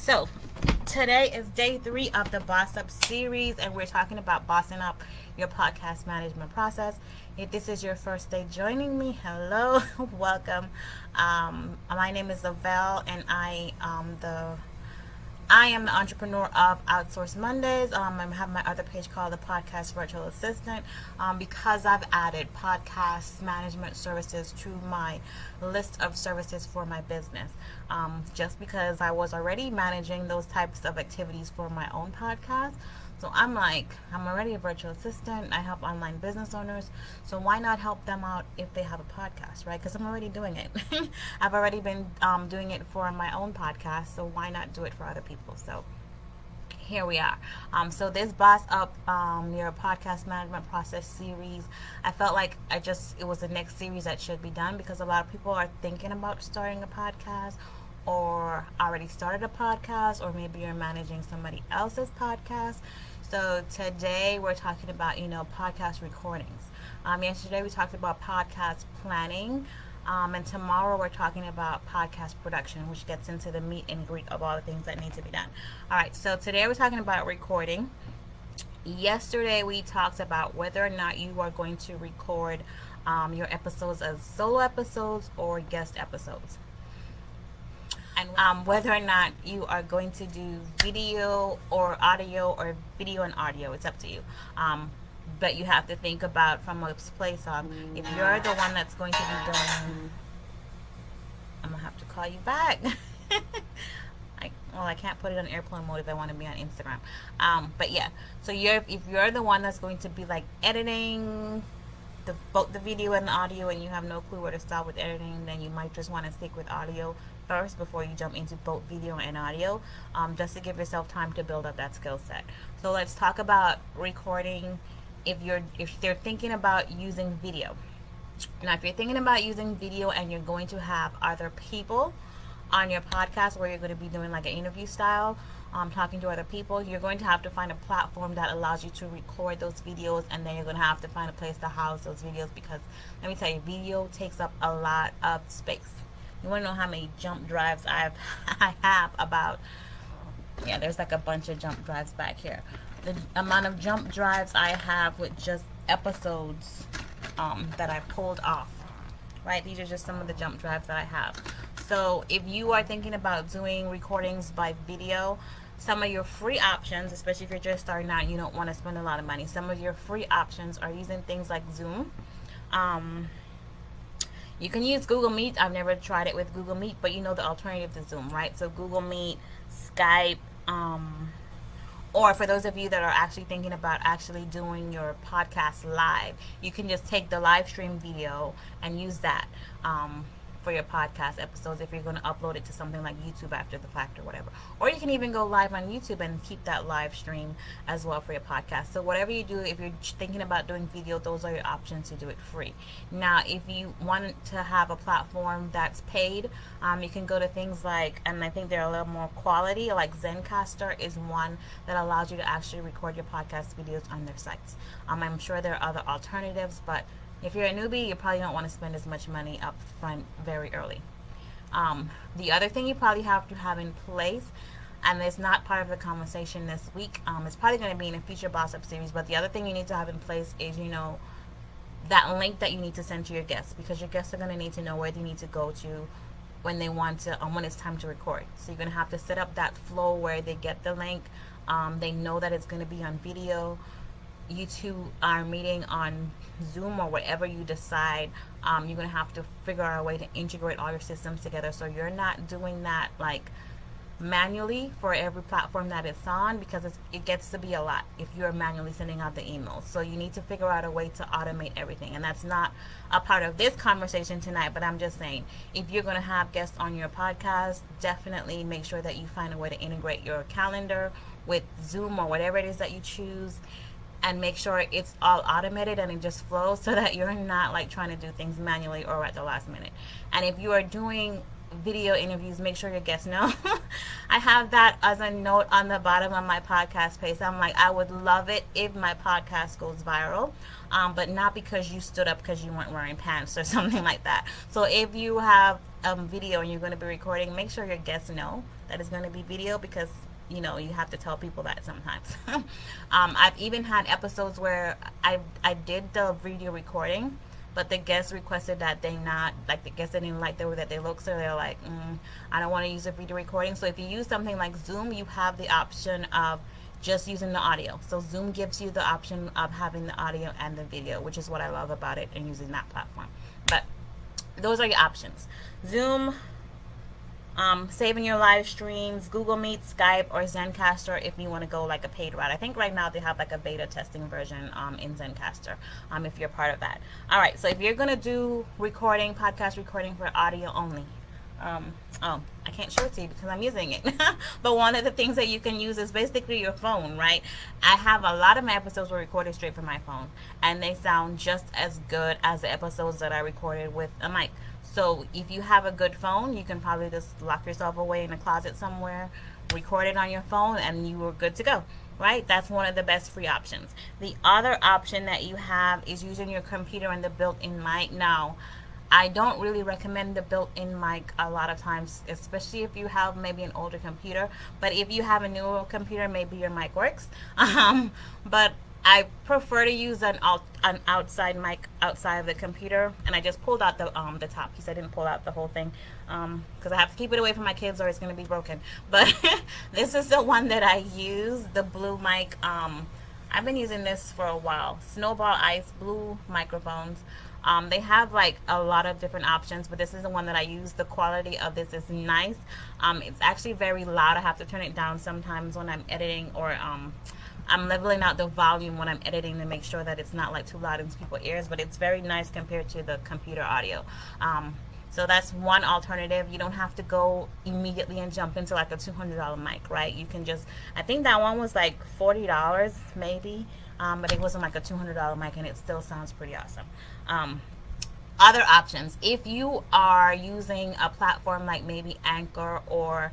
So today is day 3 of the Boss Up series, and we're talking about bossing up your podcast management process. If this is your first day joining me, hello, welcome. My name is Lavelle, and I am the entrepreneur of Outsource Mondays. I have my other page called the Podcast Virtual Assistant because I've added podcast management services to my list of services for my business. Just because I was already managing those types of activities for my own podcast. So I'm already a virtual assistant. I help online business owners. So why not help them out if they have a podcast, right? Because I'm already doing it. I've already been doing it for my own podcast. So why not do it for other people? So here we are. So this Boss Up your podcast management process series, I felt like it was the next series that should be done because a lot of people are thinking about starting a podcast, or already started a podcast, or maybe you're managing somebody else's podcast. So today we're talking about, podcast recordings. Yesterday we talked about podcast planning. And tomorrow we're talking about podcast production, which gets into the meat and greet of all the things that need to be done. All right, so today we're talking about recording. Yesterday we talked about whether or not you are going to record your episodes as solo episodes or guest episodes. And whether or not you are going to do video or audio, or video and audio, it's up to you. But you have to think about from a place of, if you're the one that's going to be doing, I'm going to have to call you back. I can't put it on airplane mode if I want to be on Instagram. But yeah, so if you're the one that's going to be editing both the video and the audio, and you have no clue where to start with editing, then you might just want to stick with audio first before you jump into both video and audio, just to give yourself time to build up that skill set. So let's talk about recording if they're thinking about using video. Now, if you're thinking about using video and you're going to have other people on your podcast where you're going to be doing like an interview style, talking to other people, you're going to have to find a platform that allows you to record those videos, and then you're going to have to find a place to house those videos, because let me tell you, video takes up a lot of space. You want to know how many jump drives I have about, there's like a bunch of jump drives back here. The amount of jump drives I have with just episodes that I pulled off, right? These are just some of the jump drives that I have. So if you are thinking about doing recordings by video, some of your free options, especially if you're just starting out and you don't want to spend a lot of money, some of your free options are using things like Zoom. You can use Google Meet. I've never tried it with Google Meet, but the alternative to Zoom, right? So Google Meet, Skype, or for those of you that are actually thinking about actually doing your podcast live, you can just take the live stream video and use that for your podcast episodes if you're going to upload it to something like YouTube after the fact or whatever. Or you can even go live on YouTube and keep that live stream as well for your podcast. So whatever you do, if you're thinking about doing video, those are your options to do it free. Now, if you want to have a platform that's paid, you can go to things like, and I think they're a little more quality, like Zencaster is one that allows you to actually record your podcast videos on their sites. I'm sure there are other alternatives, but if you're a newbie, you probably don't want to spend as much money up front very early. The other thing you probably have to have in place, and it's not part of the conversation this week, it's probably going to be in a future Boss Up series, but the other thing you need to have in place is, that link that you need to send to your guests, because your guests are going to need to know where they need to go to when they want to, when it's time to record. So you're going to have to set up that flow where they get the link, they know that it's going to be on video. You two are meeting on Zoom or whatever you decide. You're going to have to figure out a way to integrate all your systems together, so you're not doing that manually for every platform that it's on, because it gets to be a lot if you're manually sending out the emails. So you need to figure out a way to automate everything, and that's not a part of this conversation tonight, but I'm just saying, if you're going to have guests on your podcast, definitely make sure that you find a way to integrate your calendar with Zoom or whatever it is that you choose, and make sure it's all automated and it just flows, so that you're not trying to do things manually or at the last minute. And if you are doing video interviews, make sure your guests know. I have that as a note on the bottom of my podcast page. I'm like, I would love it if my podcast goes viral, but not because you stood up because you weren't wearing pants or something like that. So if you have video and you're going to be recording, make sure your guests know that it's going to be video, because you know you have to tell people that sometimes. I've even had episodes where I did the video recording, but the guests requested that they not, like, the guests didn't like the way that they look, so they're like, I don't want to use a video recording. So if you use something like Zoom, you have the option of just using the audio. So Zoom gives you the option of having the audio and the video, which is what I love about it and using that platform. But those are your options: Zoom, saving your live streams, Google Meet, Skype, or Zencaster if you want to go like a paid route. I think right now they have like a beta testing version in Zencaster, if you're part of that. All right, so if you're going to do recording, podcast recording for audio only, I can't show it to you because I'm using it. But one of the things that you can use is basically your phone, right? I have a lot of my episodes were recorded straight from my phone, and they sound just as good as the episodes that I recorded with a mic. So if you have a good phone, you can probably just lock yourself away in a closet somewhere, record it on your phone, and you are good to go, right? That's one of the best free options. The other option that you have is using your computer and the built-in mic. Now, I don't really recommend the built-in mic a lot of times, especially if you have maybe an older computer. But if you have a newer computer, maybe your mic works. But I prefer to use an outside mic outside of the computer, and I just pulled out the top piece. I didn't pull out the whole thing because I have to keep it away from my kids or it's going to be broken. But this is the one that I use, the blue mic. I've been using this for a while. Snowball Ice Blue microphones. They have like a lot of different options, but this is the one that I use. The quality of this is nice. It's actually very loud. I have to turn it down sometimes when I'm editing, or I'm leveling out the volume when I'm editing to make sure that it's not like too loud into people's ears, but it's very nice compared to the computer audio. So that's one alternative. You don't have to go immediately and jump into like a $200 mic, right? You can just, I think that one was like $40 maybe, but it wasn't like a $200 mic, and it still sounds pretty awesome. Other options, if you are using a platform like maybe Anchor or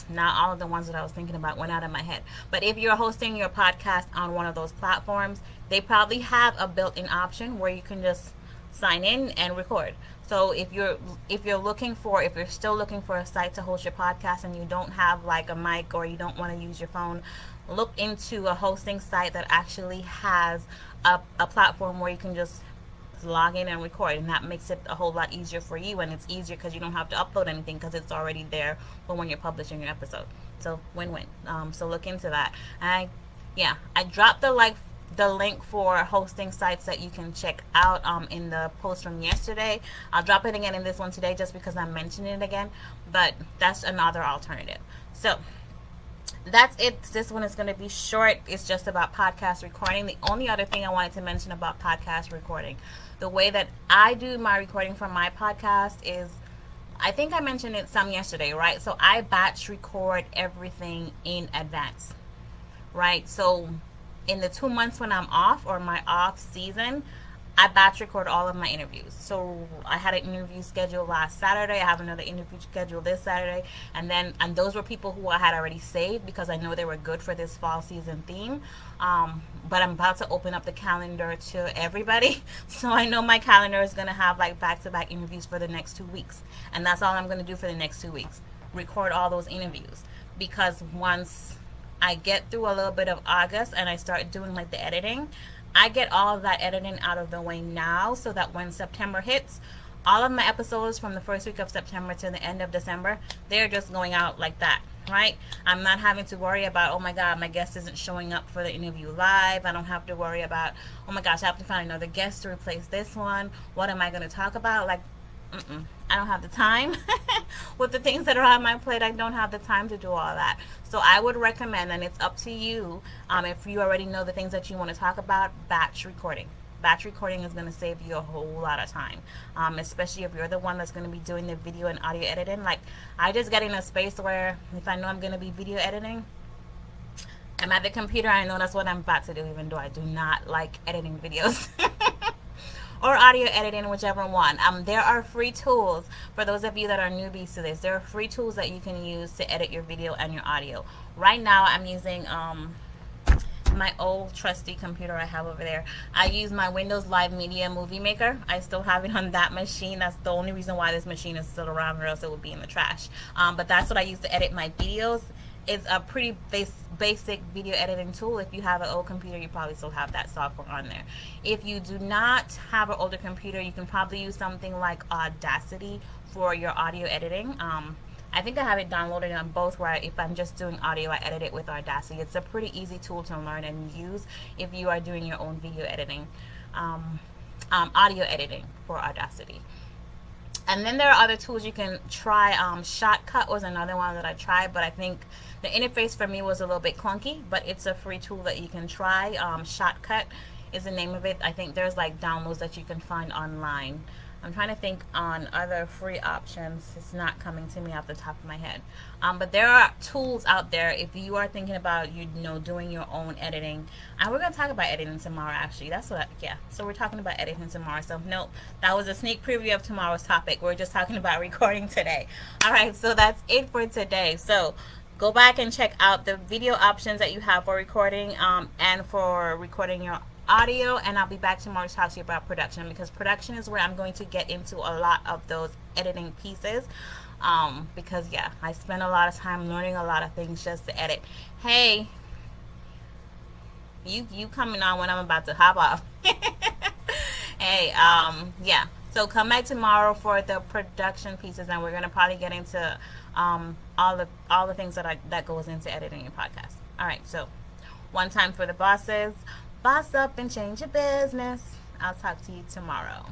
not all of the ones that I was thinking about went out of my head, but if you're hosting your podcast on one of those platforms, they probably have a built-in option where you can just sign in and record. So if you're still looking for a site to host your podcast and you don't have like a mic, or you don't want to use your phone, look into a hosting site that actually has a platform where you can just log in and record, and that makes it a whole lot easier for you, and it's easier because you don't have to upload anything because it's already there for when you're publishing your episode. So win-win. So look into that. I dropped the link for hosting sites that you can check out in the post from yesterday. I'll drop it again in this one today just because I'm mentioning it again, but that's another alternative. So that's it. This one is going to be short. It's just about podcast recording. The only other thing I wanted to mention about podcast recording, the way that I do my recording for my podcast is, I think I mentioned it some yesterday, right? So I batch record everything in advance, right? So in the 2 months when I'm off, or my off season, I batch record all of my interviews. So I had an interview scheduled last Saturday. I have another interview scheduled this Saturday. And those were people who I had already saved because I know they were good for this fall season theme. But I'm about to open up the calendar to everybody. So I know my calendar is going to have like back-to-back interviews for the next 2 weeks. And that's all I'm going to do for the next 2 weeks. Record all those interviews. Because once I get through a little bit of August and I start doing like the editing, I get all of that editing out of the way now, so that when September hits, all of my episodes from the first week of September to the end of December, they're just going out like that, right? I'm not having to worry about, oh my God, my guest isn't showing up for the interview live. I don't have to worry about, oh my gosh, I have to find another guest to replace this one. What am I going to talk about? Like, I don't have the time. With the things that are on my plate, I don't have the time to do all that. So I would recommend, and it's up to you, if you already know the things that you want to talk about, batch recording. Batch recording is going to save you a whole lot of time, especially if you're the one that's going to be doing the video and audio editing. Like, I just get in a space where if I know I'm going to be video editing, I'm at the computer, I know that's what I'm about to do, even though I do not like editing videos. or audio editing, whichever one. There are free tools for those of you that are newbies to this. There are free tools that you can use to edit your video and your audio. Right now, I'm using my old trusty computer I have over there. I use my Windows Live Media Movie Maker. I still have it on that machine. That's the only reason why this machine is still around, or else it would be in the trash. But that's what I use to edit my videos. It's a pretty basic video editing tool. If you have an old computer, you probably still have that software on there. If you do not have an older computer, you can probably use something like Audacity for your audio editing. I think I have it downloaded on both, where if I'm just doing audio, I edit it with Audacity. It's a pretty easy tool to learn and use if you are doing your own video editing, audio editing for Audacity. And then there are other tools you can try. Shotcut was another one that I tried, but I think the interface for me was a little bit clunky, but it's a free tool that you can try. Shotcut is the name of it. I think there's like downloads that you can find online. I'm trying to think on other free options. It's not coming to me off the top of my head. But there are tools out there if you are thinking about, doing your own editing. And we're going to talk about editing tomorrow, actually. So we're talking about editing tomorrow. So, no, that was a sneak preview of tomorrow's topic. We're just talking about recording today. All right, so that's it for today. So, go back and check out the video options that you have for recording and for recording your audio, and I'll be back tomorrow to talk to you about production, because production is where I'm going to get into a lot of those editing pieces, because I spend a lot of time learning a lot of things just to edit. Hey, you coming on when I'm about to hop off. Hey, so come back tomorrow for the production pieces, and we're going to probably get into all the things that goes into editing your podcast. All right, so one time for the bosses. Boss up and change your business. I'll talk to you tomorrow.